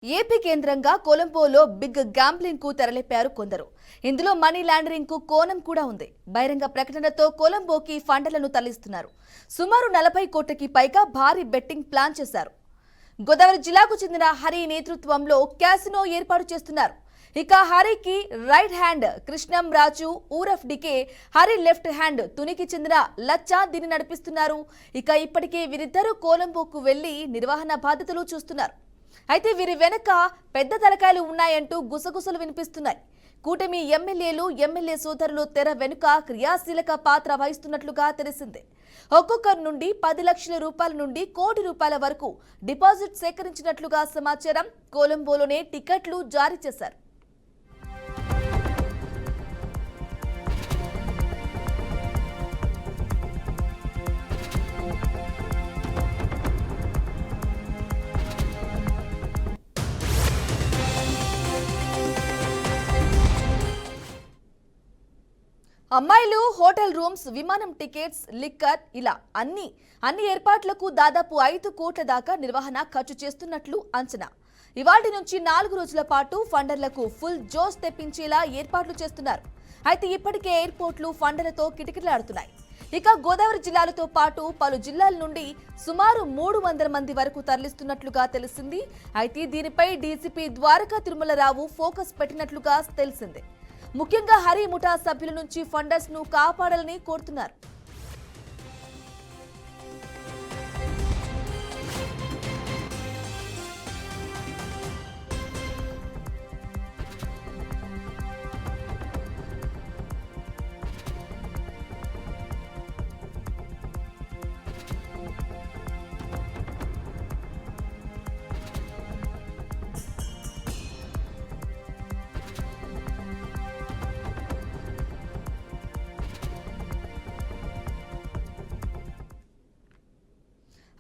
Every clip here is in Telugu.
ఏపీ కేంద్రంగా కొలంబోలో బిగ్ గ్యాంబ్లింగ్ కు తెరలేపారు కొందరు. ఇందులో మనీ లాండరింగ్ కు కోణం కూడా ఉంది. బహిరంగ ప్రకటనతో కొలంబోకి ఫండ్లను తరలిస్తున్నారు. సుమారు 40 కోట్లకి పైగా భారీ బెట్టింగ్ ప్లాన్ చేశారు. గోదావరి జిల్లాకు చెందిన హరి నేతృత్వంలో క్యాసినో ఏర్పాటు చేస్తున్నారు. ఇక హరికి right hand Krishnam Raju ఊరఫ్ decay, Hari left hand తునికి చెందిన లచ్చా దీన్ని నడిపిస్తున్నారు. ఇక ఇప్పటికే వీరిద్దరూ కొలంబోకు వెళ్లి నిర్వహణ బాధ్యతలు చూస్తున్నారు. అయితే వీరి వెనక పెద్ద తలకాయలు ఉన్నాయంటూ గుసగుసలు వినిపిస్తున్నాయి. కూటమి ఎమ్మెల్యేలు, ఎమ్మెల్యే సోదరులు తెర వెనుక క్రియాశీలక పాత్ర వహిస్తున్నట్లుగా తెలిసిందే. ఒక్కొక్కరి నుండి 10 లక్షల రూపాయల నుండి కోటి రూపాయల వరకు డిపాజిట్ సేకరించినట్లుగా సమాచారం. కొలంబోలోనే టికెట్లు జారీ చేశారు. అమ్మాయిలు హోటల్ రూమ్స్, విమానం టికెట్స్, లిక్కర్ ఇలా అన్ని ఏర్పాట్లకు దాదాపు 5 కోట్ల దాకా నిర్వహణ ఖర్చు చేస్తున్నట్లు అంచనా. ఇవాల్టి నుంచి 4 రోజుల పాటు ఫండర్లకు ఫుల్ జోష్ తెప్పించేలా ఏర్పాట్లు చేస్తున్నారు. అయితే ఇప్పటికే ఎయిర్పోర్ట్లు ఫండర్లతో కిటకిటలాడుతున్నాయి. ఇక గోదావరి జిల్లాలతో పాటు పలు జిల్లాల నుండి సుమారు 300 మంది వరకు తరలిస్తున్నట్లుగా తెలిసింది. అయితే దీనిపై డీసీపీ ద్వారకా తిరుమలరావు ఫోకస్ పెట్టినట్లుగా తెలిసింది. ముఖ్యంగా హరి ముఠా సభ్యుల నుంచి ఫండర్స్ ను కాపాడాలని కోరుతున్నారు.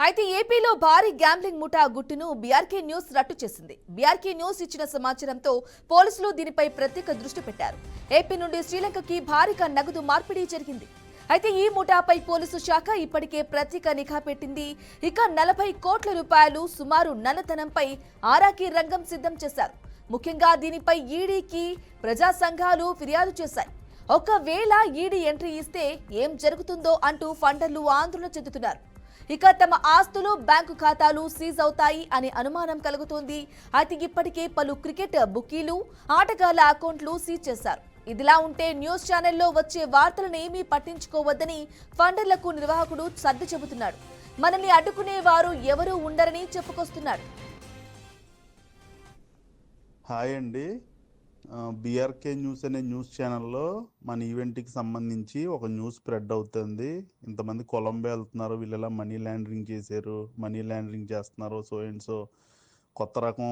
అయితే ఏపీలో భారీ గ్యాంబ్లింగ్ ముఠా గుట్టును బీఆర్కే న్యూస్ రట్టు చేసింది. బీఆర్కే న్యూస్ ఇచ్చిన సమాచారంతో పోలీసులు దీనిపై ప్రత్యేక దృష్టి పెట్టారు. ఏపీ నుండి శ్రీలంకకి భారీగా నగదు మార్పిడి జరిగింది. అయితే ఈ ముఠాపై పోలీసు శాఖ ఇప్పటికే ప్రత్యేక నిఘా పెట్టింది. ఇక 40 కోట్ల రూపాయలు సుమారు నల్లధనంపై ఆరాకి రంగం సిద్ధం చేశారు. ముఖ్యంగా దీనిపై ఈడీకి ప్రజా సంఘాలు ఫిర్యాదు చేశాయి. ఒకవేళ ఈడీ ఎంట్రీ ఇస్తే ఏం జరుగుతుందో అంటూ ఫండర్లు ఆందోళన చెందుతున్నారు. ఇక తమ ఆస్తులు, బ్యాంకు ఖాతాలు సీజ్ అవుతాయి అనే అనుమానం కలుగుతోంది. అయితే ఇప్పటికే పలు క్రికెట్ బుకీలు, ఆటగాళ్ల అకౌంట్లు సీజ్ చేశారు. ఇదిలా ఉంటే న్యూస్ ఛానల్లో వచ్చే వార్తలను ఏమీ పట్టించుకోవద్దని ఫండర్లకు నిర్వాహకుడు సర్ది చెబుతున్నాడు. మనల్ని అడ్డుకునే వారు ఎవరూ ఉండరని చెప్పుకొస్తున్నాడు. హాయ్ అండి, బీఆర్కే న్యూస్ అనే న్యూస్ ఛానల్లో మన ఈవెంట్కి సంబంధించి ఒక న్యూస్ స్ప్రెడ్ అవుతుంది. ఇంతమంది కొలంబో వెళ్తున్నారు, వీళ్ళు ఎలా మనీ లాండరింగ్ చేశారు, మనీ లాండరింగ్ చేస్తున్నారు, సో అండ్ సో కొత్త రకం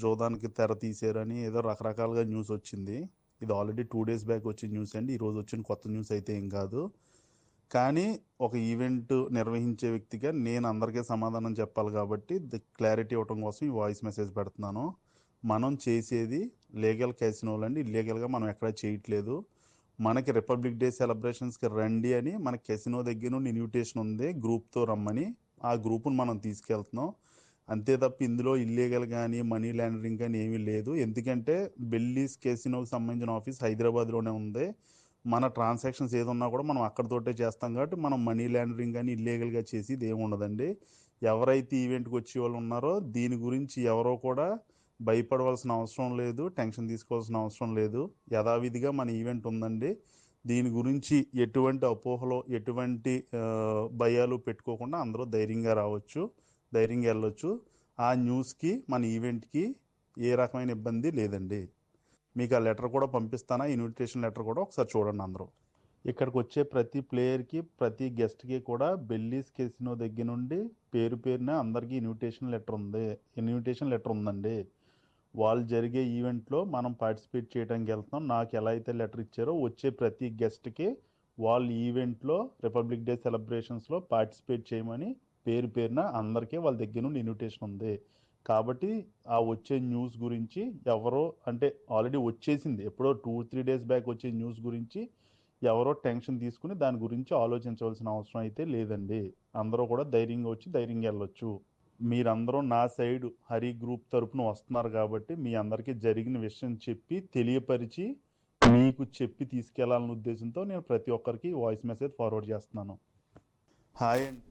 జోదానికి తెర తీశారు అని ఏదో రకరకాలుగా న్యూస్ వచ్చింది. ఇది ఆల్రెడీ 2 days బ్యాక్ వచ్చిన న్యూస్ అండి. ఈరోజు వచ్చిన కొత్త న్యూస్ అయితే ఏం కాదు. కానీ ఒక ఈవెంట్ నిర్వహించే వ్యక్తిగా నేను అందరికీ సమాధానం చెప్పాలి కాబట్టి క్లారిటీ ఇవ్వడం కోసం ఈ వాయిస్ మెసేజ్ పెడుతున్నాను. మనం చేసేది లీగల్ క్యాసినోలు అండి. ఇల్లీగల్గా మనం ఎక్కడ చేయట్లేదు. మనకి రిపబ్లిక్ డే సెలబ్రేషన్స్కి రండి అని మన క్యాసినో దగ్గర నుండి ఇన్విటేషన్ ఉంది, గ్రూప్తో రమ్మని. ఆ గ్రూప్ను మనం తీసుకెళ్తున్నాం అంతే తప్ప ఇందులో ఇల్లీగల్ కానీ మనీ లాండరింగ్ కానీ ఏమీ లేదు. ఎందుకంటే బెల్లీస్ క్యాసినోకి సంబంధించిన ఆఫీస్ హైదరాబాద్లోనే ఉంది. మన ట్రాన్సాక్షన్స్ ఏదున్నా కూడా మనం అక్కడితోటే చేస్తాం కాబట్టి మనం మనీ లాండరింగ్ కానీ ఇల్లీగల్గా చేసేది ఏమి ఉండదండి. ఎవరైతే ఈవెంట్కి వచ్చే వాళ్ళు ఉన్నారో దీని గురించి ఎవరో కూడా భయపడవలసిన అవసరం లేదు, టెన్షన్ తీసుకోవాల్సిన అవసరం లేదు. యథావిధిగా మన ఈవెంట్ ఉందండి. దీని గురించి ఎటువంటి అపోహలు, ఎటువంటి భయాలు పెట్టుకోకుండా అందరూ ధైర్యంగా రావచ్చు, ధైర్యంగా వెళ్ళొచ్చు. ఆ న్యూస్కి మన ఈవెంట్కి ఏ రకమైన ఇబ్బంది లేదండి. మీకు ఆ లెటర్ కూడా పంపిస్తాను, ఇన్విటేషన్ లెటర్ కూడా ఒకసారి చూడండి అందరూ. ఇక్కడికి వచ్చే ప్రతి ప్లేయర్కి, ప్రతి గెస్ట్కి కూడా బెల్లీస్ కెసినో దగ్గర నుండి పేరున అందరికీ ఇన్విటేషన్ లెటర్ ఉందండి. వాళ్ళు జరిగే ఈవెంట్లో మనం పార్టిసిపేట్ చేయడానికి వెళ్తున్నాం. నాకు ఎలా అయితే లెటర్ ఇచ్చారో వచ్చే ప్రతి గెస్ట్కి వాళ్ళు ఈవెంట్లో రిపబ్లిక్ డే సెలబ్రేషన్స్లో పార్టిసిపేట్ చేయమని పేరున అందరికీ వాళ్ళ దగ్గర నుండి ఇన్విటేషన్ ఉంది. కాబట్టి ఆ వచ్చే న్యూస్ గురించి ఎవరో అంటే ఆల్రెడీ వచ్చేసింది, ఎప్పుడో 2-3 days బ్యాక్ వచ్చే న్యూస్ గురించి ఎవరో టెన్షన్ తీసుకుని దాని గురించి ఆలోచించవలసిన అవసరం అయితే లేదండి. అందరూ కూడా ధైర్యంగా వచ్చి ధైర్యంగా వెళ్ళొచ్చు. మీరందరూ నా సైడ్ హరి గ్రూప్ తరపున వస్తున్నారు కాబట్టి మీ అందరికీ జరిగిన విషయం చెప్పి తెలియపరిచి మీకు చెప్పి తీసుకెళ్లాలనే ఉద్దేశంతో నేను ప్రతి ఒక్కరికి వాయిస్ మెసేజ్ ఫార్వర్డ్ చేస్తున్నాను. హాయ్ అండి.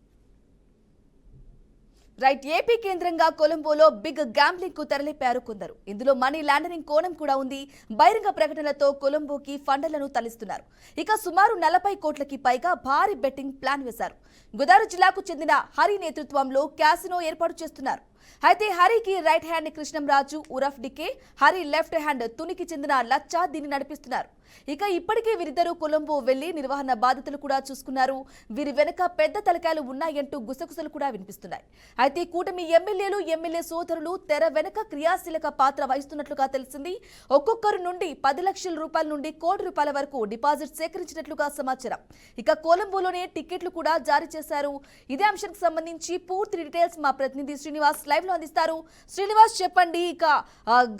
రైట్. ఏపీ కేంద్రంగా కొలంబోలో బిగ్ గ్యాంబ్లింగ్ కు తెరలేపారు కొందరు. ఇందులో మనీ లాండరింగ్ కోణం కూడా ఉంది. బహిరంగ ప్రకటనలతో కొలంబోకి ఫండ్లను తరలిస్తున్నారు. ఇక సుమారు 40 కోట్లకి పైగా భారీ బెట్టింగ్ ప్లాన్ వేశారు. గోదావరి జిల్లాకు చెందిన హరి నేతృత్వంలో క్యాసినో ఏర్పాటు చేస్తున్నారు. అయితే హరికి రైట్ హ్యాండ్ కృష్ణంరాజు ఉరఫ్ డికే, హరి లెఫ్ట్ హ్యాండ్ తునికి చెందిన లచ్చా దీన్ని నడిపిస్తున్నారు. ఇక ఇప్పటికే వీరిద్దరూ కొలంబో వెళ్లి నిర్వహణ బాధ్యతలు కూడా చూసుకున్నారు. వీరి వెనక పెద్ద తలకాయలు ఉన్నాయంటూ గుసగుసలు కూడా వినిపిస్తున్నాయి. అయితే కూటమి ఎమ్మెల్యేలు, ఎమ్మెల్యే సోదరులు తెర వెనక క్రియాశీలక పాత్ర వహిస్తున్నట్లుగా తెలిసింది. ఒక్కొక్కరు నుండి 10 లక్షల రూపాయల నుండి కోటి రూపాయల వరకు డిపాజిట్ సేకరించినట్లుగా సమాచారం. ఇక కొలంబోలోనే టికెట్లు కూడా జారీ చేశారు. ఇదే అంశానికి సంబంధించి పూర్తి డీటెయిల్స్ మా ప్రతినిధి శ్రీనివాస్ లైవ్ లో అందిస్తారు. శ్రీనివాస్, చెప్పండి. ఇక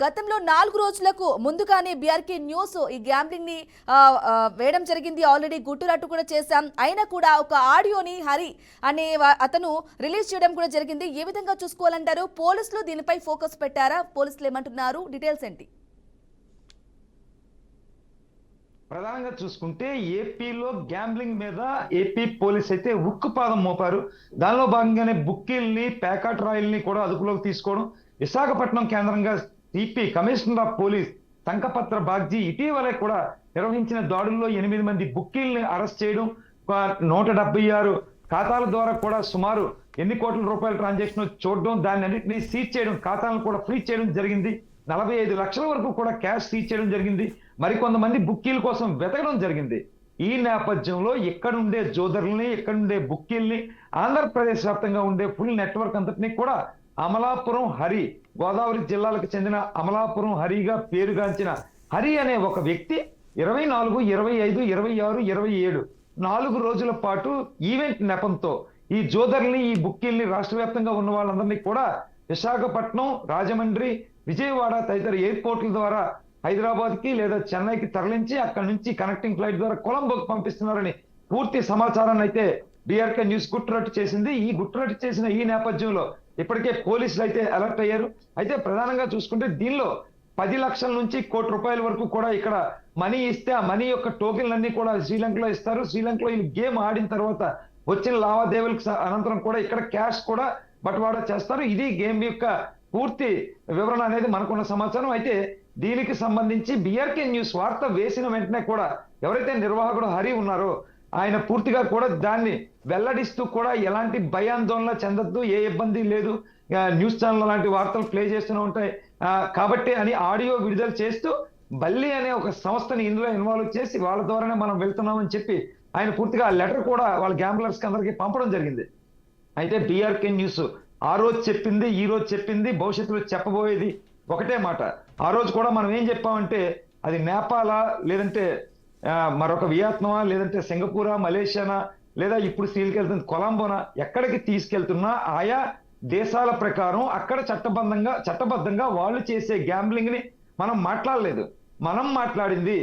గతంలో 4 రోజులకు ముందుగానే బీఆర్కే న్యూస్ ఈ గ్యాంబ్లింగ్ ని వేయడం జరిగింది. ఆల్రెడీ గుట్టురట్టు కూడా చేశాం. అయినా కూడా ఒక ఆడియోని హరి అనే అతను రిలీజ్ చేయడం కూడా జరిగింది. ఏ విధంగా చూసుకోవాలంటారు? పోలీసులు దీనిపై ఫోకస్ పెట్టారా? పోలీసులు ఏమంటున్నారు? డీటెయిల్స్ ఏంటి? ప్రధానంగా చూసుకుంటే ఏపీలో గ్యాంబ్లింగ్ మీద ఏపీ పోలీస్ అయితే ఉక్కుపాదం మోపారు. దానిలో భాగంగానే బుక్కీల్ని, ప్యాకాట్ రాయిల్ని కూడా అదుపులోకి తీసుకోవడం. విశాఖపట్నం కేంద్రంగా CP commissioner of police Shankhabrata Bagchi ఇటీవలే కూడా నిర్వహించిన దాడుల్లో 8 మంది బుక్కీల్ని అరెస్ట్ చేయడం, 176 ఖాతాల ద్వారా కూడా సుమారు ఎన్ని కోట్ల రూపాయల ట్రాన్సాక్షన్ చూడడం, దాన్ని అన్నింటినీ సీజ్ చేయడం, ఖాతాలను కూడా ఫ్రీజ్ చేయడం జరిగింది. 45 లక్షల వరకు కూడా క్యాష్ సీజ్ చేయడం జరిగింది. మరికొంతమంది బుక్కీల కోసం వెతకడం జరిగింది. ఈ నేపథ్యంలో ఇక్కడుండే జోదరుల్ని, ఇక్కడుండే బుక్కీల్ని, ఆంధ్రప్రదేశ్ వ్యాప్తంగా ఉండే ఫుల్ నెట్వర్క్ అంతటినీ కూడా అమలాపురం హరి, గోదావరి జిల్లాలకు చెందిన అమలాపురం హరిగా పేరుగాంచిన హరి అనే ఒక వ్యక్తి 24, 25, 26, 27 4 రోజుల పాటు ఈవెంట్ నెపంతో ఈ జోదర్ని, ఈ బుక్కీల్ని రాష్ట్ర వ్యాప్తంగా ఉన్న వాళ్ళందరినీ కూడా విశాఖపట్నం, రాజమండ్రి, విజయవాడ తదితర ఎయిర్పోర్ట్ల ద్వారా హైదరాబాద్ కి లేదా చెన్నైకి తరలించి అక్కడి నుంచి కనెక్టింగ్ ఫ్లైట్ ద్వారా కొలంబోకి పంపిస్తున్నారని పూర్తి సమాచారాన్ని అయితే బీఆర్కే న్యూస్ గుట్టురట్టు చేసింది. ఈ గుట్టురట్టు చేసిన ఈ నేపథ్యంలో ఇప్పటికే పోలీసులు అయితే అలర్ట్ అయ్యారు. అయితే ప్రధానంగా చూసుకుంటే దీనిలో 10 లక్షల నుంచి కోటి రూపాయల వరకు కూడా ఇక్కడ మనీ ఇస్తే ఆ మనీ యొక్క టోకెన్లన్నీ కూడా శ్రీలంకలో ఇస్తారు. శ్రీలంకలో ఈ గేమ్ ఆడిన తర్వాత వచ్చిన లావాదేవీలకు అనంతరం కూడా ఇక్కడ క్యాష్ కూడా బట్వాడా చేస్తారు. ఇది గేమ్ యొక్క పూర్తి వివరణ అనేది మనకున్న సమాచారం. అయితే దీనికి సంబంధించి బీఆర్కే న్యూస్ వార్త వేసిన వెంటనే కూడా ఎవరైతే నిర్వాహకుడు హరి ఉన్నారో ఆయన పూర్తిగా కూడా దాన్ని వెల్లడిస్తూ కూడా ఎలాంటి భయాందోళన చెందద్దు, ఏ ఇబ్బంది లేదు, న్యూస్ ఛానల్ లాంటి వార్తలు ప్లే చేస్తూనే ఉంటాయి కాబట్టి అని ఆడియో విడుదల చేస్తూ బల్లి అనే ఒక సంస్థని ఇందులో ఇన్వాల్వ్ చేసి వాళ్ళ ద్వారానే మనం వెళ్తున్నామని చెప్పి ఆయన పూర్తిగా లెటర్ కూడా వాళ్ళ గ్యాంబ్లర్స్ కి అందరికీ పంపడం జరిగింది. అయితే బీఆర్కే న్యూస్ ఆ రోజు చెప్పింది, ఈ రోజు చెప్పింది, భవిష్యత్తులో చెప్పబోయేది ఒకటే మాట. ఆ రోజు కూడా మనం ఏం చెప్పామంటే అది నేపాలా, లేదంటే మరొక వియత్నామా, లేదంటే సింగపూరా, మలేషియానా, లేదా ఇప్పుడు తీసుకెళ్తున్న కొలంబోనా, ఎక్కడికి తీసుకెళ్తున్నా ఆయా దేశాల ప్రకారం అక్కడ చట్టబద్ధంగా వాళ్ళు చేసే గ్యాంబ్లింగ్ ని మనం మాట్లాడలేదు. మనం మాట్లాడింది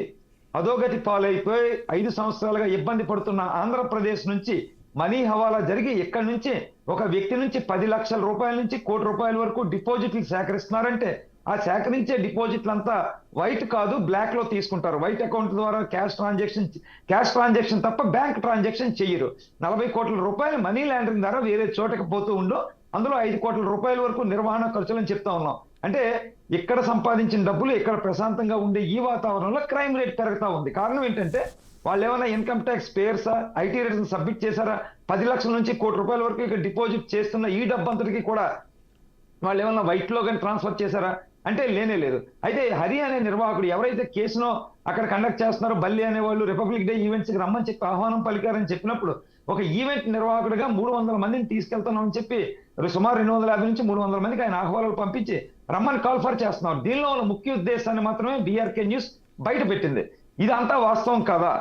అధోగతి పాలైపోయి 5 సంవత్సరాలుగా ఇబ్బంది పడుతున్న ఆంధ్రప్రదేశ్ నుంచి మనీ హవాలా జరిగి ఇక్కడి నుంచి ఒక వ్యక్తి నుంచి 10 లక్షల రూపాయల నుంచి కోటి రూపాయల వరకు డిపాజిట్లు సేకరిస్తున్నారంటే ఆ సేకరించే డిపాజిట్లు అంతా వైట్ కాదు, బ్లాక్ లో తీసుకుంటారు. వైట్ అకౌంట్ ద్వారా క్యాష్ ట్రాన్సాక్షన్ తప్ప బ్యాంక్ ట్రాన్సాక్షన్ చెయ్యరు. 40 కోట్ల రూపాయలు మనీ లాండరింగ్ ద్వారా వేరే చోటకి పోతూ ఉండో అందులో 5 కోట్ల రూపాయల వరకు నిర్వహణ ఖర్చులని చెప్తా ఉన్నాం. అంటే ఇక్కడ సంపాదించిన డబ్బులు ఇక్కడ ప్రశాంతంగా ఉండే ఈ వాతావరణంలో క్రైమ్ రేట్ పెరుగుతా ఉంది. కారణం ఏంటంటే వాళ్ళు ఏమైనా ఇన్కమ్ ట్యాక్స్ పేయర్సా, ఐటీ రిటర్న్ సబ్మిట్ చేశారా, 10 లక్షల నుంచి కోటి రూపాయల వరకు ఇక్కడ డిపాజిట్ చేస్తున్న ఈ డబ్బంతటికి కూడా వాళ్ళు ఏమన్నా వైట్ లో కానీ ట్రాన్స్ఫర్ చేశారా అంటే లేనే లేదు. అయితే హరి అనే నిర్వాహకుడు ఎవరైతే కేసును అక్కడ కండక్ట్ చేస్తున్నారో బల్లి అనే వాళ్ళు రిపబ్లిక్ డే ఈవెంట్స్ కి రమ్మని చెప్పి ఆహ్వానం పలికారని చెప్పినప్పుడు ఒక ఈవెంట్ నిర్వాహకుడిగా 300 మందిని తీసుకెళ్తున్నామని చెప్పి సుమారు 250 నుంచి 300 మందికి ఆయన ఆహ్వానాలు పంపించి రమ్మని కాల్ఫర్ చేస్తున్నారు. దీనిలో ఉన్న ముఖ్య ఉద్దేశాన్ని మాత్రమే బీఆర్కే న్యూస్ బయట పెట్టింది. ఇదంతా వాస్తవం కాదా?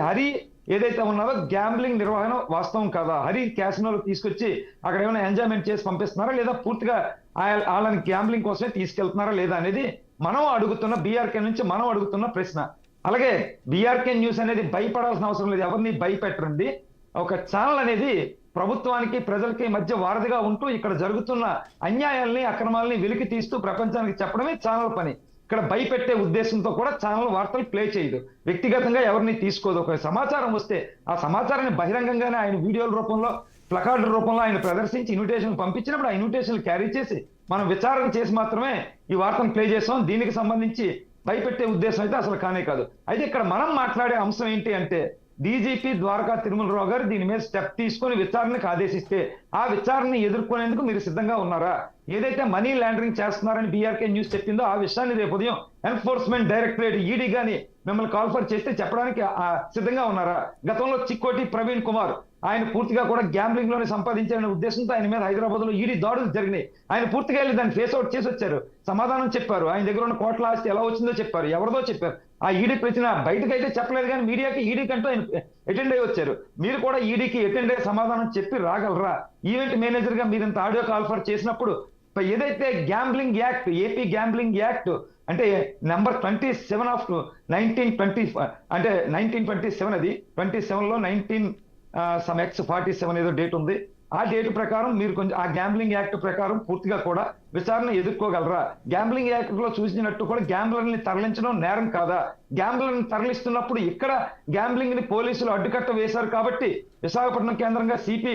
హరి ఏదైతే ఉన్నారో గ్యాంబ్లింగ్ నిర్వహణ వాస్తవం కాదా? హరి క్యాసినోలో తీసుకొచ్చి అక్కడ ఏమైనా ఎంజాయ్మెంట్ చేసి పంపిస్తున్నారా లేదా పూర్తిగా వాళ్ళని గ్యాంబ్లింగ్ కోసమే తీసుకెళ్తున్నారా లేదా అనేది మనం అడుగుతున్న బీఆర్కే నుంచి మనం అడుగుతున్న ప్రశ్న. అలాగే బీఆర్కే న్యూస్ అనేది భయపడాల్సిన అవసరం లేదు, ఎవరిని భయపెట్టరండి. ఒక ఛానల్ అనేది ప్రభుత్వానికి ప్రజలకి మధ్య వారధిగా ఉంటూ ఇక్కడ జరుగుతున్న అన్యాయాల్ని అక్రమాలని వెలికి తీస్తూ ప్రపంచానికి చెప్పడమే ఛానల్ పని. ఇక్కడ భయపెట్టే ఉద్దేశంతో కూడా ఛానల్ వార్తలు ప్లే చేయదు, వ్యక్తిగతంగా ఎవరిని తీసుకోదు. ఒక సమాచారం వస్తే ఆ సమాచారాన్ని బహిరంగంగానే ఆయన వీడియోల రూపంలో, ప్లకార్డుల రూపంలో ఆయన ప్రదర్శించి ఇన్విటేషన్ పంపించినప్పుడు ఆ ఇన్విటేషన్ క్యారీ చేసి మనం విచారణ చేసి మాత్రమే ఈ వార్తను ప్లే చేస్తాం. దీనికి సంబంధించి భయపెట్టే ఉద్దేశం అయితే అసలు కానే కాదు. అయితే ఇక్కడ మనం మాట్లాడే అంశం ఏంటి అంటే, డీజీపీ ద్వారకా తిరుమలరావు గారు దీని మీద స్టెప్ తీసుకొని విచారణకు ఆదేశిస్తే ఆ విచారణని ఎదుర్కొనేందుకు మీరు సిద్ధంగా ఉన్నారా? ఏదైతే మనీ లాండరింగ్ చేస్తున్నారని బీఆర్కే న్యూస్ చెప్పిందో ఆ విషయాన్ని రేపు ఉదయం ఎన్ఫోర్స్మెంట్ డైరెక్టరేట్ ఈడీ గాని మిమ్మల్ని కాల్ఫర్ చేస్తే చెప్పడానికి సిద్ధంగా ఉన్నారా? గతంలో చిక్కోటి ప్రవీణ్ కుమార్ ఆయన పూర్తిగా కూడా గ్యాంబ్లింగ్ లోనే సంపాదించాలనే ఉద్దేశంతో ఆయన మీద హైదరాబాద్ లో ఈడీ దాడులు జరిగినాయి. ఆయన పూర్తిగా వెళ్ళి దాన్ని ఫేస్ అవుట్ చేసి వచ్చారు, సమాధానం చెప్పారు, ఆయన దగ్గర ఉన్న కోట్ల ఆస్తి ఎలా వచ్చిందో చెప్పారు, ఎవరిదో చెప్పారు. ఆ ఈడీ ప్రశ్న బయటకు అయితే చెప్పలేదు, కానీ మీడియాకి ఈడీ కంటూ ఆయన అటెండ్ అయ్యి వచ్చారు. మీరు కూడా ఈడీకి అటెండ్ అయ్యే సమాధానం చెప్పి రాగలరా? ఈవెంట్ మేనేజర్ గా మీరు ఇంత ఆడియో కాల్ఫర్ చేసినప్పుడు ఏదైతే gambling act, AP gambling act అంటే నెంబర్ 27 ఆఫ్ 1920 అంటే 1927, అది 27 లో 19 ఏదో డేట్ ఉంది. ఆ డేట్ ప్రకారం మీరు కొంచెం ఆ గ్యాంబ్లింగ్ యాక్ట్ ప్రకారం పూర్తిగా కూడా విచారణ ఎదుర్కోగలరా? గ్యాంబ్లింగ్ యాక్ట్ లో చూసినట్టు కూడా గ్యాంబ్లర్ని తరలించడం నేరం కాదా? గ్యాంబ్లర్ని తరలిస్తున్నప్పుడు ఇక్కడ గ్యాంబ్లింగ్ ని పోలీసులు అడ్డుకట్ట వేశారు కాబట్టి విశాఖపట్నం కేంద్రంగా సిపి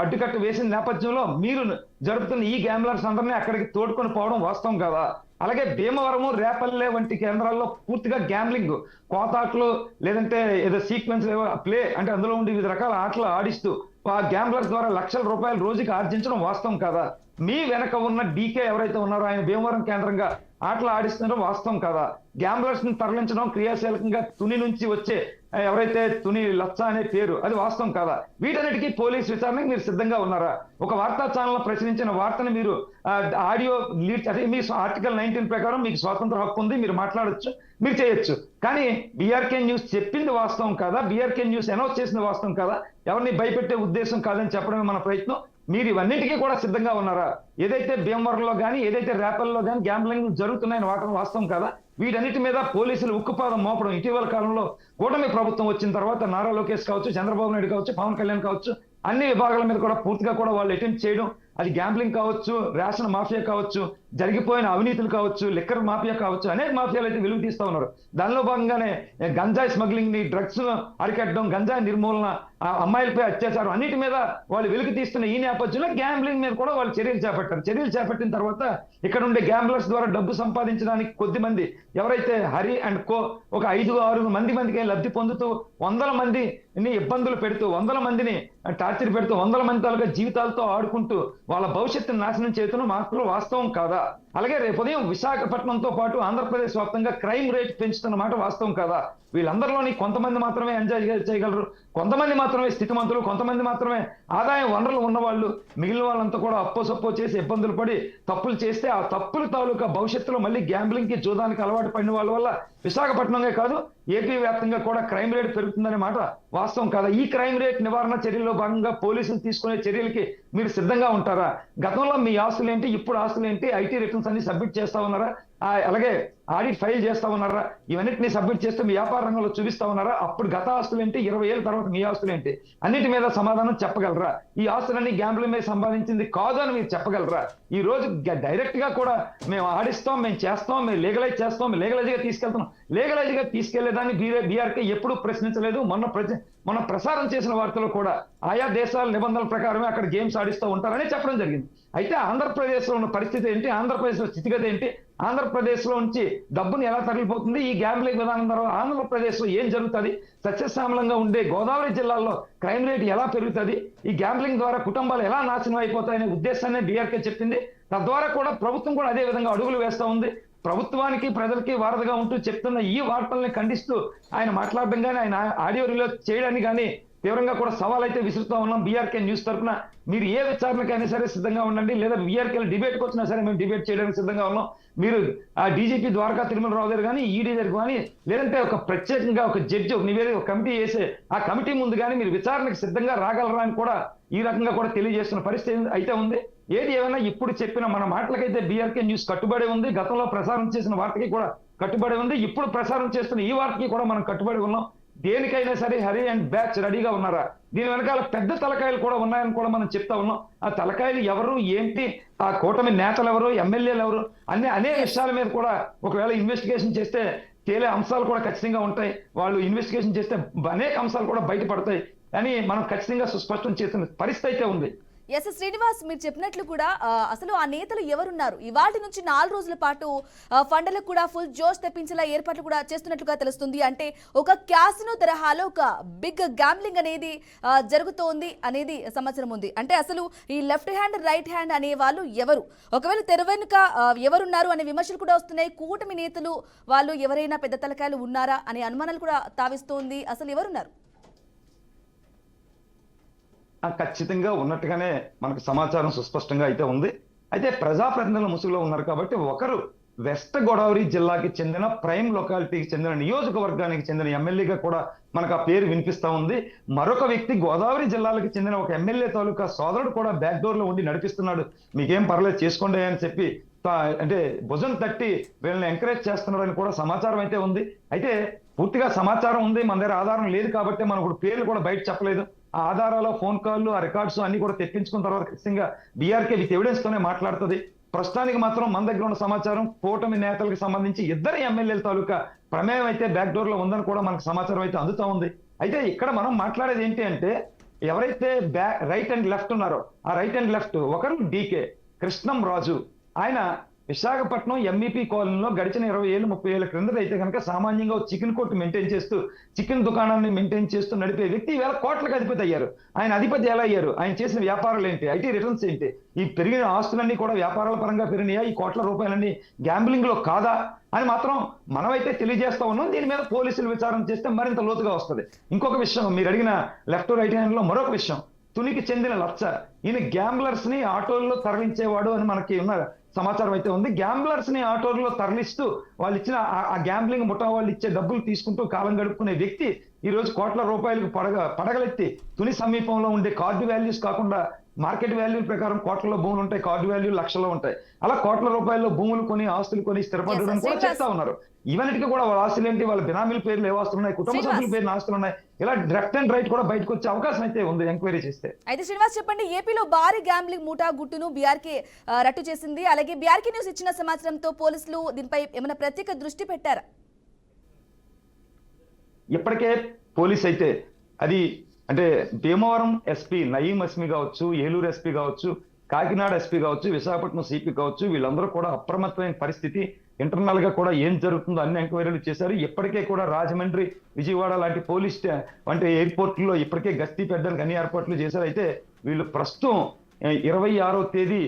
అడ్డుకట్ట వేసిన నేపథ్యంలో మీరు జరుపుతున్న ఈ గ్యాంబ్లర్స్ అందరినీ అక్కడికి తోడుకొని పోవడం వాస్తవం కదా? అలాగే భీమవరము, రేపల్లె వంటి కేంద్రాల్లో పూర్తిగా గ్యాంబ్లింగ్, కోతాట్లు లేదంటే ఏదో సీక్వెన్స్ ప్లే అంటే అందులో ఉండి వివిధ రకాల ఆటలు ఆడిస్తూ ఆ గ్యాంబ్లర్స్ ద్వారా లక్షల రూపాయలు రోజుకి ఆర్జించడం వాస్తవం కదా? మీ వెనక ఉన్న డీకే ఎవరైతే ఉన్నారో ఆయన భీమవరం కేంద్రంగా ఆటలు ఆడిస్తున్నారో వాస్తవం కదా? గ్యాంబ్లర్స్ ని తరలించడం క్రియాశీలకంగా తుని నుంచి వచ్చే ఎవరైతే తుని లచ్చ అనే పేరు, అది వాస్తవం కాదా? వీటన్నిటికీ పోలీస్ విచారణకు మీరు సిద్ధంగా ఉన్నారా? ఒక వార్తా ఛానల్ ప్రచురించిన వార్తను మీరు ఆడియో లీడ్ అంటే మీ ఆర్టికల్ 19 ప్రకారం మీకు స్వాతంత్ర హక్కు ఉంది, మీరు మాట్లాడొచ్చు, మీరు చేయొచ్చు. కానీ బీఆర్కే న్యూస్ చెప్పింది వాస్తవం కాదా? బీఆర్కే న్యూస్ అనౌన్స్ చేసింది వాస్తవం కాదా? ఎవరిని భయపెట్టే ఉద్దేశం కాదని చెప్పడమే మన ప్రయత్నం. మీరు ఇవన్నిటికీ కూడా సిద్ధంగా ఉన్నారా? ఏదైతే భీమవరంలో కానీ ఏదైతే రేపల్లో కానీ గ్యాంబ్లింగ్ జరుగుతున్నాయని వాస్తవం కదా? వీటన్నిటి మీద పోలీసులు ఉక్కుపాదం మోపడం ఇటీవల కాలంలో కూటమి ప్రభుత్వం వచ్చిన తర్వాత నారా లోకేష్ కావచ్చు, చంద్రబాబు నాయుడు కావచ్చు, పవన్ కళ్యాణ్ కావచ్చు, అన్ని విభాగాల మీద కూడా పూర్తిగా కూడా వాళ్ళు అటెంప్ట్ చేయడం, అది గ్యాంబ్లింగ్ కావచ్చు, రేషన్ మాఫియా కావచ్చు, జరిగిపోయిన అవినీతులు కావచ్చు, లిక్కర్ మాఫియా కావచ్చు, అనేక మాఫియాలు అయితే వెలుగు తీస్తా ఉన్నారు. దానిలో భాగంగానే గంజాయి స్మగ్లింగ్ ని, డ్రగ్స్ అరికట్టడం, గంజాయి నిర్మూలన, అమ్మాయిలపై అత్యాచారం అన్నిటి మీద వాళ్ళు వెలుగు తీస్తున్న ఈ నేపథ్యంలో గ్యాంబ్లింగ్ మీద కూడా వాళ్ళు చర్యలు చేపట్టారు. చర్యలు చేపట్టిన తర్వాత ఇక్కడ ఉండే గ్యాంబ్లర్స్ ద్వారా డబ్బు సంపాదించడానికి కొద్ది మంది ఎవరైతే హరి అండ్ కో ఒక 5-6 మందికి లబ్ధి పొందుతూ 100 మందిని ఇబ్బందులు పెడుతూ, 100 మందిని టార్చర్ పెడుతూ, 100 మంది తాలూకా జీవితాలతో ఆడుకుంటూ వాళ్ళ భవిష్యత్తును నాశనం చేస్తున్న మాటలు వాస్తవం కాదా? అలాగే రేపు ఉదయం విశాఖపట్నంతో పాటు ఆంధ్రప్రదేశ్ వ్యాప్తంగా క్రైమ్ రేట్ పెంచుతున్న మాట వాస్తవం కాదా? వీళ్ళందరిలోని కొంతమంది మాత్రమే ఎంజాయ్ చేయగలరు, కొంతమంది మాత్రమే స్థితిమంతులు, కొంతమంది మాత్రమే ఆదాయ వనరులు ఉన్నవాళ్ళు, మిగిలిన వాళ్ళంతా కూడా అప్పో చేసి ఇబ్బందులు పడి తప్పులు చేస్తే ఆ తప్పుల తాలూకా భవిష్యత్తులో మళ్ళీ గ్యాంబ్లింగ్ కి, జూదానికి అలవాటు పడిన వాళ్ళ వల్ల విశాఖపట్నంగా కాదు ఏపీ వ్యాప్తంగా కూడా క్రైమ్ రేట్ పెరుగుతుందనే మాట వాస్తవం కాదా? ఈ క్రైమ్ రేట్ నివారణ చర్యల్లో భాగంగా పోలీసులు తీసుకునే చర్యలకి మీరు సిద్ధంగా ఉంటారా? గతంలో మీ ఆస్తులు ఏంటి, ఇప్పుడు ఆస్తులు ఏంటి, ఐటీ రిటర్న్స్ అన్ని సబ్మిట్ చేస్తా ఉన్నారా? అలాగే ఆడిట్ ఫైల్ చేస్తా ఉన్నారా? ఇవన్నిటిని సబ్మిట్ చేస్తూ మీ వ్యాపార రంగంలో చూపిస్తా ఉన్నారా? అప్పుడు గత ఆస్తులు ఏంటి, 20 ఏళ్ళ తర్వాత మీ ఆస్తులు ఏంటి, అన్నిటి మీద సమాధానం చెప్పగలరా? ఈ ఆస్తులన్నీ గ్యాంబ్లింగ్ మీద సంపాదించింది కాదు అని మీరు చెప్పగలరా? ఈ రోజు డైరెక్ట్ గా కూడా మేము ఆడిస్తాం, మేము చేస్తాం, మేము లీగలైజ్ చేస్తాం, లీగలైజ్ గా తీసుకెళ్తున్నాం. లీగలైజ్ గా తీసుకెళ్లేదాన్ని బీఆర్కే ఎప్పుడూ ప్రశ్నించలేదు. మొన్న ప్రసారం చేసిన వార్తలో కూడా ఆయా దేశాల నిబంధనల ప్రకారమే అక్కడ గేమ్స్ ఆడిస్తూ ఉంటారని చెప్పడం జరిగింది. అయితే ఆంధ్రప్రదేశ్ లో ఉన్న పరిస్థితి ఏంటి, ఆంధ్రప్రదేశ్ లో స్థితిగతి ఏంటి, ఆంధ్రప్రదేశ్ లో నుంచి డబ్బుని ఎలా తరలిపోతుంది, ఈ గ్యాంబ్లింగ్ విధానం ద్వారా ఆంధ్రప్రదేశ్ లో ఏం జరుగుతుంది, సస్యశ్యామలంగా ఉండే గోదావరి జిల్లాల్లో క్రైమ్ రేట్ ఎలా పెరుగుతుంది, ఈ గ్యాంబ్లింగ్ ద్వారా కుటుంబాలు ఎలా నాశనం అయిపోతాయనే ఉద్దేశాన్ని బీఆర్కే చెప్పింది. తద్వారా కూడా ప్రభుత్వం కూడా అదే విధంగా అడుగులు వేస్తూ ఉంది. ప్రభుత్వానికి ప్రజలకి వారధిగా ఉంటూ చెప్తున్న ఈ వార్తల్ని ఖండిస్తూ ఆయన మాట్లాడడం కానీ, ఆయన ఆడియో రిలీజ్ చేయడానికి కానీ తీవ్రంగా కూడా సవాల్ అయితే విసురుతా ఉన్నాం. బీఆర్కే న్యూస్ తరఫున మీరు ఏ విచారణకైనా సరే సిద్ధంగా ఉండండి, లేదా బీఆర్కే డిబేట్కి వచ్చినా సరే మేము డిబేట్ చేయడానికి సిద్ధంగా ఉన్నాం. మీరు ఆ డీజీపీ ద్వారకా తిరుమలరావు గారు కానీ, ఈడీ దగ్గర కానీ, లేదంటే ఒక ప్రత్యేకంగా ఒక జడ్జి ఒక నివేదిక కమిటీ చేసే ఆ కమిటీ ముందు కానీ మీరు విచారణకు సిద్ధంగా రాగలరా అని కూడా ఈ రకంగా కూడా తెలియజేస్తున్న పరిస్థితి అయితే ఉంది. ఏది ఏమైనా ఇప్పుడు చెప్పిన మన మాటలకైతే బీఆర్కే న్యూస్ కట్టుబడి ఉంది. గతంలో ప్రసారం చేసిన వార్తకి కూడా కట్టుబడి ఉంది. ఇప్పుడు ప్రసారం చేస్తున్న ఈ వార్తకి కూడా మనం కట్టుబడి ఉన్నాం. దేనికైనా సరే హరి అండ్ బ్యాచ్ రెడీగా ఉన్నారా? దీని వెనకాల పెద్ద తలకాయలు కూడా ఉన్నాయని కూడా మనం చెప్తా ఉన్నాం. ఆ తలకాయలు ఎవరు, ఏంటి, ఆ కూటమి నేతలు ఎవరు, ఎమ్మెల్యేలు ఎవరు అనే విషయాల మీద కూడా ఒకవేళ ఇన్వెస్టిగేషన్ చేస్తే తేలే అంశాలు కూడా ఖచ్చితంగా ఉంటాయి. వాళ్ళు ఇన్వెస్టిగేషన్ చేస్తే అనేక అంశాలు కూడా బయటపడతాయి అని మనం ఖచ్చితంగా సుస్పష్టం చేసిన పరిస్థితి అయితే ఉంది. ఎస్ శ్రీనివాస్, మీరు చెప్పినట్లు కూడా అసలు ఆ నేతలు ఎవరున్నారు? ఇవాటి నుంచి 4 రోజుల పాటు ఫండ్లకు కూడా ఫుల్ జోష్ తెప్పించేలా ఏర్పాట్లు కూడా చేస్తున్నట్లుగా తెలుస్తుంది. అంటే ఒక క్యాసినో తరహాలో ఒక బిగ్ గ్యాంబ్లింగ్ అనేది జరుగుతోంది అనేది సమాచారం ఉంది. అంటే అసలు ఈ లెఫ్ట్ హ్యాండ్ రైట్ హ్యాండ్ అనే వాళ్ళు ఎవరు, ఒకవేళ తెర వెనుక ఎవరున్నారు అనే విమర్శలు కూడా వస్తున్నాయి. కూటమి నేతలు వాళ్ళు ఎవరైనా పెద్ద తలకాయలు ఉన్నారా అనే అనుమానాలు కూడా తావిస్తోంది. అసలు ఎవరున్నారు? ఖచ్చితంగా ఉన్నట్టుగానే మనకు సమాచారం సుస్పష్టంగా అయితే ఉంది. అయితే ప్రజాప్రతినిధుల ముసుగులో ఉన్నారు కాబట్టి ఒకరు వెస్ట్ గోదావరి జిల్లాకి చెందిన ప్రైమ్ లొకాలిటీకి చెందిన నియోజకవర్గానికి చెందిన ఎమ్మెల్యేగా కూడా మనకు ఆ పేరు వినిపిస్తా ఉంది. మరొక వ్యక్తి గోదావరి జిల్లాలకు చెందిన ఒక ఎమ్మెల్యే తాలూకా సోదరుడు కూడా బ్యాక్ డోర్ లో ఉండి నడిపిస్తున్నాడు. మీకేం పర్లేదు చేసుకోండి అని చెప్పి అంటే భుజం తట్టి వీళ్ళని ఎంకరేజ్ చేస్తున్నారని కూడా సమాచారం అయితే ఉంది. అయితే పూర్తిగా సమాచారం ఉంది, మన దగ్గర ఆధారం లేదు కాబట్టి మనం ఇప్పుడు పేర్లు కూడా బయట చెప్పలేదు. ఆ ఆధారాలు, ఫోన్ కాల్లు, ఆ రికార్డ్స్ అన్ని కూడా తెప్పించుకున్న తర్వాత ఖచ్చితంగా బీఆర్కే విత్ ఎవిడెన్స్ తోనే మాట్లాడుతుంది. ప్రస్తుతానికి మాత్రం మన దగ్గర ఉన్న సమాచారం కూటమి నేతలకు సంబంధించి 2 ఎమ్మెల్యేల తాలూకా ప్రమేయం అయితే బ్యాక్ డోర్ లో ఉందని కూడా మనకు సమాచారం అయితే అందుతా ఉంది. అయితే ఇక్కడ మనం మాట్లాడేది ఏంటి అంటే ఎవరైతే రైట్ అండ్ లెఫ్ట్ ఉన్నారో ఆ రైట్ అండ్ లెఫ్ట్ ఒకరు డీకే కృష్ణం రాజు. ఆయన విశాఖపట్నం ఎంఈపీ కాలనీలో గడిచిన 20 ఏళ్ళు 30 ఏళ్ల క్రిందట అయితే కనుక సామాన్యంగా చికెన్ కొట్టు మెయింటైన్ చేస్తూ చికెన్ దుకాణాన్ని మెయింటైన్ చేస్తూ నడిపే వ్యక్తి ఈవేళ కోట్లకు అధిపతి అయ్యారు. ఆయన అధిపతి ఎలా అయ్యారు? ఆయన చేసిన వ్యాపారాలు ఏంటి, ఐటీ రిటర్న్స్ ఏంటి, ఈ పెరిగిన ఆస్తులన్నీ కూడా వ్యాపారాల పరంగా పెరిగినాయా, ఈ కోట్ల రూపాయలన్నీ గ్యాంబ్లింగ్ లో కాదా అని మాత్రం మనమైతే తెలియజేస్తా ఉన్నాం. దీని మీద పోలీసులు విచారణ చేస్తే మరింత లోతుగా వస్తుంది. ఇంకొక విషయం, మీరు అడిగిన లెఫ్ట్ రైట్ హ్యాండ్ లో మరొక విషయం, తునికి చెందిన లచ్చ. ఈయన గ్యాంబ్లర్స్ ని ఆటోల్లో తరలించేవాడు అని మనకి ఉన్న సమాచారం అయితే ఉంది. గ్యాంబ్లర్స్ ని ఆటోల్లో తరలిస్తూ వాళ్ళు ఇచ్చిన ఆ గ్యాంబ్లింగ్ ముఠా వాళ్ళు ఇచ్చే డబ్బులు తీసుకుంటూ కాలం గడుపుకునే వ్యక్తి ఈ రోజు కోట్ల రూపాయలకు పడగలెత్తి తుని సమీపంలో ఉండే కార్డు వాల్యూస్ కాకుండా మార్కెట్ వాల్యూ ప్రకారం కోట్లలో భూములు ఉంటాయి, కార్డు వాల్యూ లక్షల్లో ఉంటాయి. అలా కోట్ల రూపాయల్లో భూములు కొని ఆస్తులు కొని స్థిరపడడం కూడా చెప్తా ఉన్నారు. ఇవన్నిటికీ కూడా వాళ్ళ ఆస్తులు ఏంటి, వాళ్ళ బినామీల పేర్లు ఏ ఆస్తులు ఉన్నాయి, కుటుంబ సభ్యుల పేర్లు ఆస్తులు ఉన్నాయి. ఇలా లెఫ్ట్ అండ్ రైట్ కూడా బయటకు వచ్చే అవకాశం అయితే ఉంది ఎంక్వైరీ చేస్తే. అయితే శ్రీనివాస్ చెప్పండి, ఏపీలో భారీ గ్యాంబ్లింగ్ ముఠా గుట్టును బీఆర్కే రట్టు చేసింది. అలాగే బీఆర్కే న్యూస్ ఇచ్చిన సమాచారంతో పోలీసులు దీనిపై ఏమైనా ప్రత్యేక దృష్టి పెట్టారా? ఇప్పటికే పోలీస్ అయితే అది అంటే భీమవరం ఎస్పీ నయీం అస్మి కావచ్చు, ఏలూరు ఎస్పీ కావచ్చు, కాకినాడ ఎస్పీ కావచ్చు, విశాఖపట్నం సిపి కావచ్చు, వీళ్ళందరూ కూడా అప్రమత్తమైన పరిస్థితి. ఇంటర్నల్ గా కూడా ఏం జరుగుతుందో అన్ని ఎంక్వైరీలు చేశారు. ఇప్పటికే కూడా రాజమండ్రి, విజయవాడ లాంటి పోలీస్ అంటే ఎయిర్పోర్ట్లో ఇప్పటికే గస్తీ పెట్టడానికి అన్ని ఏర్పాట్లు చేశారు. అయితే వీళ్ళు ప్రస్తుతం 26వ తేదీ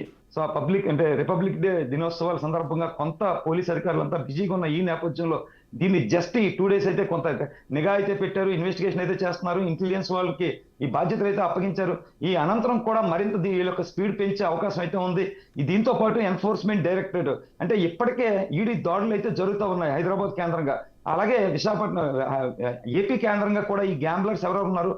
పబ్లిక్ అంటే రిపబ్లిక్ డే దినోత్సవాల సందర్భంగా కొంత పోలీస్ అధికారులంతా బిజీగా ఉన్న ఈ నేపథ్యంలో దీన్ని జస్ట్ ఈ 2 days అయితే కొంత నిఘా అయితే పెట్టారు, ఇన్వెస్టిగేషన్ అయితే చేస్తున్నారు, ఇంటెలిజెన్స్ వాళ్ళకి ఈ బాధ్యతలు అయితే అప్పగించారు. ఈ అనంతరం కూడా మరింత వీళ్ళ యొక్క స్పీడ్ పెంచే అవకాశం అయితే ఉంది. దీంతో పాటు ఎన్ఫోర్స్మెంట్ డైరెక్టరేట్ అంటే ఇప్పటికే ఈడీ దాడులు అయితే జరుగుతూ ఉన్నాయి హైదరాబాద్ కేంద్రంగా, అలాగే విశాఖపట్నం ఏపీ కేంద్రంగా కూడా ఈ గ్యాంబ్లర్స్ ఎవరెవరు ఉన్నారు,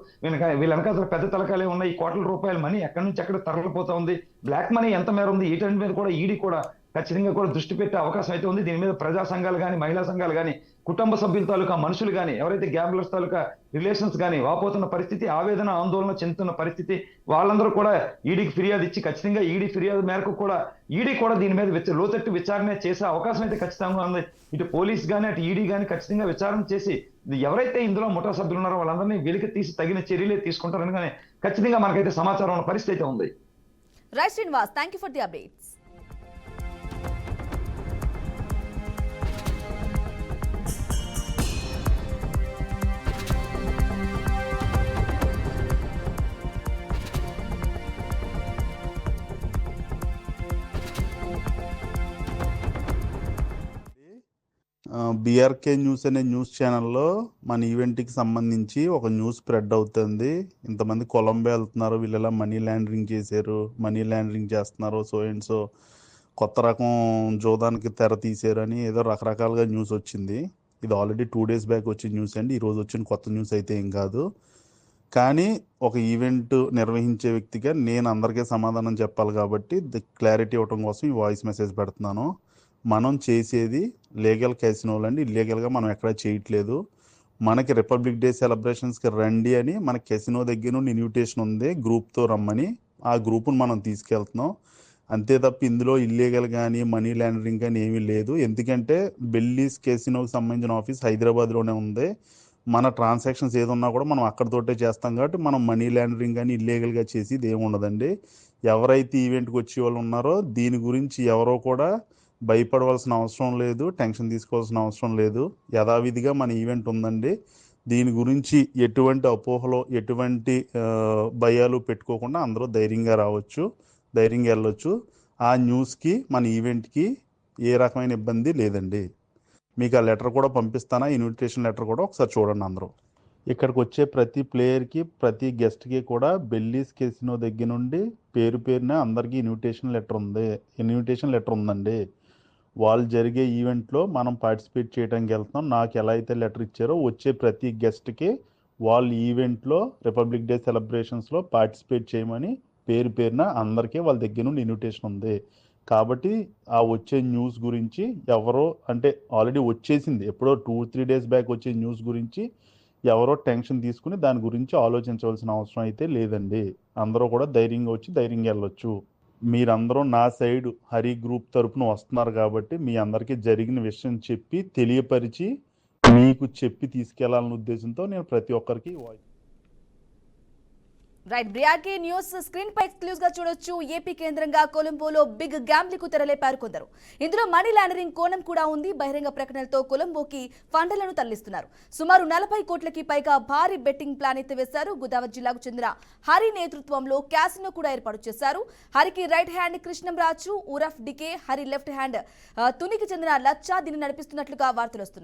వీళ్ళ వెనకాల పెద్ద తలకాలే ఉన్నాయి, ఈ కోట్ల రూపాయల మనీ ఎక్కడి నుంచి ఎక్కడ తరలిపోతా ఉంది, బ్లాక్ మనీ ఎంత మేర ఉంది, వీటన్నిటి మీద కూడా ఈడీ కూడా ఖచ్చితంగా కూడా దృష్టి పెట్టే అవకాశం అయితే ఉంది. దీని మీద ప్రజా సంఘాలు కానీ, మహిళా సంఘాలు కానీ, కుటుంబ సభ్యుల తాలూకా మనుషులు కానీ, ఎవరైతే గ్యాంబ్లర్స్ తాలూకా రిలేషన్స్ కానీ వాపోతున్న పరిస్థితి, ఆవేదన ఆందోళన చెందుతున్న పరిస్థితి, వాళ్ళందరూ కూడా ఈడీకి ఫిర్యాదు ఇచ్చి ఖచ్చితంగా ఈడీ ఫిర్యాదు మేరకు కూడా ఈడీ కూడా దీని మీద లోతట్టు విచారణ చేసే అవకాశం అయితే ఖచ్చితంగా ఉంది. ఇటు పోలీస్ కానీ అటు ఈడీ కానీ ఖచ్చితంగా విచారణ చేసి ఎవరైతే ఇందులో ముఠా సభ్యులు ఉన్నారో వాళ్ళందరినీ వెలికి తీసి తగిన చర్యలే తీసుకుంటారని కానీ ఖచ్చితంగా మనకైతే సమాచారం ఉన్న పరిస్థితి అయితే ఉంది. Right Srinivas, thank you for the updates. BRK news అనే న్యూస్ ఛానల్లో మన ఈవెంట్కి సంబంధించి ఒక న్యూస్ స్ప్రెడ్ అవుతుంది. ఇంతమంది కొలంబియా వెళ్తున్నారు, వీళ్ళు ఎలా మనీ లాండరింగ్ చేశారు, మనీ లాండరింగ్ చేస్తున్నారు, సో అండ్ సో కొత్త రకం జోదానికి తెర తీశారు అని ఏదో రకరకాలుగా న్యూస్ వచ్చింది. ఇది ఆల్రెడీ 2 days బ్యాక్ వచ్చిన న్యూస్ అండి, ఈరోజు వచ్చిన కొత్త న్యూస్ అయితే ఏం కాదు. కానీ ఒక ఈవెంట్ నిర్వహించే వ్యక్తిగా నేను అందరికీ సమాధానం చెప్పాలి కాబట్టి క్లారిటీ ఇవ్వడం కోసం ఈ వాయిస్ మెసేజ్ పెడుతున్నాను. మనం చేసేది లీగల్ క్యాసినోలు అండి, ఇల్లీగల్గా మనం ఎక్కడా చేయట్లేదు. మనకి రిపబ్లిక్ డే సెలబ్రేషన్స్కి రండి అని మన కెసినో దగ్గర నుండి ఇన్విటేషన్ ఉంది, గ్రూప్తో రమ్మని. ఆ గ్రూప్ను మనం తీసుకెళ్తున్నాం. అంతే తప్ప ఇందులో ఇల్లీగల్ కానీ మనీ లాండరింగ్ కానీ ఏమీ లేదు. ఎందుకంటే బెల్లీస్ కెసినోకి సంబంధించిన ఆఫీస్ హైదరాబాద్లోనే ఉంది. మన ట్రాన్సాక్షన్స్ ఏది ఉన్నా కూడా మనం అక్కడితోటే చేస్తాం కాబట్టి మనం మనీ లాండరింగ్ కానీ ఇల్లీగల్గా చేసేది ఏమి ఉండదండి. ఎవరైతే ఈవెంట్కి వచ్చే వాళ్ళు ఉన్నారో దీని గురించి ఎవరో కూడా భయపడవలసిన అవసరం లేదు, టెన్షన్ తీసుకోవాల్సిన అవసరం లేదు. యథావిధిగా మన ఈవెంట్ ఉందండి. దీని గురించి ఎటువంటి అపోహలు ఎటువంటి భయాలు పెట్టుకోకుండా అందరూ ధైర్యంగా రావచ్చు, ధైర్యంగా వెళ్ళొచ్చు. ఆ న్యూస్కి మన ఈవెంట్కి ఏ రకమైన ఇబ్బంది లేదండి. మీకు ఆ లెటర్ కూడా పంపిస్తాను, ఇన్విటేషన్ లెటర్ కూడా ఒకసారి చూడండి అందరూ. ఇక్కడికి వచ్చే ప్రతి ప్లేయర్కి ప్రతి గెస్ట్కి కూడా బెల్లీస్ కెసినో దగ్గర నుండి పేరున అందరికీ ఇన్విటేషన్ లెటర్ ఉందండి. వాళ్ళు జరిగే ఈవెంట్లో మనం పార్టిసిపేట్ చేయడానికి వెళ్తున్నాం. నాకు ఎలా అయితే లెటర్ ఇచ్చారో వచ్చే ప్రతి గెస్ట్కి వాళ్ళు ఈవెంట్లో రిపబ్లిక్ డే సెలబ్రేషన్స్లో పార్టిసిపేట్ చేయమని పేరున అందరికీ వాళ్ళ దగ్గర నుండి ఇన్విటేషన్ ఉంది. కాబట్టి ఆ వచ్చే న్యూస్ గురించి ఎవరో అంటే ఆల్రెడీ వచ్చేసింది, ఎప్పుడో 2-3 days బ్యాక్ వచ్చే న్యూస్ గురించి ఎవరో టెన్షన్ తీసుకుని దాని గురించి ఆలోచించవలసిన అవసరం అయితే లేదండి. అందరూ కూడా ధైర్యంగా వచ్చి ధైర్యంగా వెళ్ళొచ్చు. మీరందరూ నా సైడ్ హరి గ్రూప్ తరపున వస్తున్నారు కాబట్టి మీ అందరికీ జరిగిన విషయం చెప్పి తెలియపరిచి మీకు చెప్పి తీసుకెళ్లాలనే ఉద్దేశంతో నేను ప్రతి ఒక్కరికి రైట్, బ్రియార్కే న్యూస్ స్క్రీన్ పై ఎక్స్క్లూజివ్ గా చూడొచ్చు. ఏపీ కేంద్రంగా కొలంబోలో బిగ్ గ్యాంబ్లింగ్ కు తెరలేపారు కొందరు. ఇందులో మనీ లాండరింగ్ కోణం కూడా ఉంది. బహిరంగ ప్రకటనలతో కొలంబోకి ఫండ్లను తరలిస్తున్నారు. సుమారు 40 కోట్లకి పైగా భారీ బెట్టింగ్ ప్లాన్ ఎత్తివేశారు. గోదావరి జిల్లాకు చెందిన హరి నేతృత్వంలో క్యాసినో కూడా ఏర్పాటు చేశారు. హరికి రైట్ హ్యాండ్ కృష్ణంరాజు ఉరఫ్ డికే, హరి లెఫ్ట్ హ్యాండ్ తునికి చెందిన లచ్చా దీన్ని నడిపిస్తున్నట్లుగా వార్తలు వస్తున్నాయి.